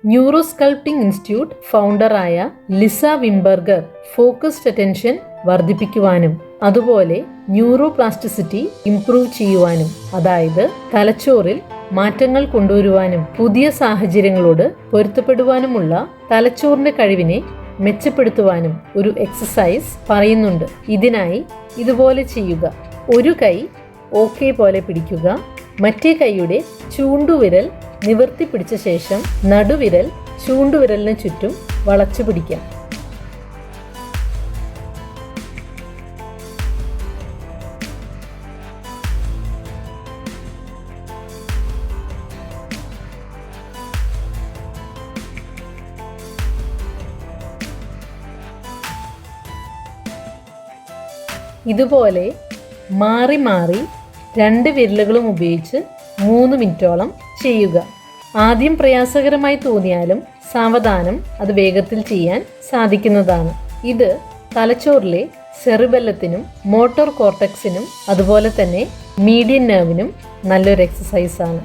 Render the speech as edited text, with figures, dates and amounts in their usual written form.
ന്യൂറോസ്കൾപ്റ്റിംഗ് institute ഫൗണ്ടറായ Lisa വിംബർഗർ focused attention വർദ്ധിപ്പിക്കുവാനും അതുപോലെ neuroplasticity improve ചെയ്യുവാനും, അതായത് തലച്ചോറിൽ മാറ്റങ്ങൾ കൊണ്ടുവരുവാനും പുതിയ സാഹചര്യങ്ങളോട് പൊരുത്തപ്പെടുവാനുമുള്ള തലച്ചോറിന്റെ കഴിവിനെ മെച്ചപ്പെടുത്തുവാനും ഒരു എക്സസൈസ് പറയുന്നുണ്ട്. ഇതിനായി ഇതുപോലെ ചെയ്യുക. ഒരു കൈ ഓക്കെ പോലെ പിടിക്കുക. മറ്റേ കൈയുടെ ചൂണ്ടുവിരൽ നിവർത്തി പിടിച്ച ശേഷം നടുവിരൽ ചൂണ്ടുവിരലിന് ചുറ്റും വളച്ചു പിടിക്കാം. ഇതുപോലെ മാറി മാറി 2 വിരലുകളും ഉപയോഗിച്ച് 3 മിനിറ്റോളം ചെയ്യുക. ആദ്യം പ്രയാസകരമായി തോന്നിയാലും സാവധാനം അത് വേഗത്തിൽ ചെയ്യാൻ സാധിക്കുന്നതാണ്. ഇത് തലച്ചോറിലെ സെറിബെല്ലത്തിനും മോട്ടോർ കോർട്ടക്സിനും അതുപോലെ തന്നെ മീഡിയൻ നെർവിനും നല്ലൊരു എക്സസൈസാണ്.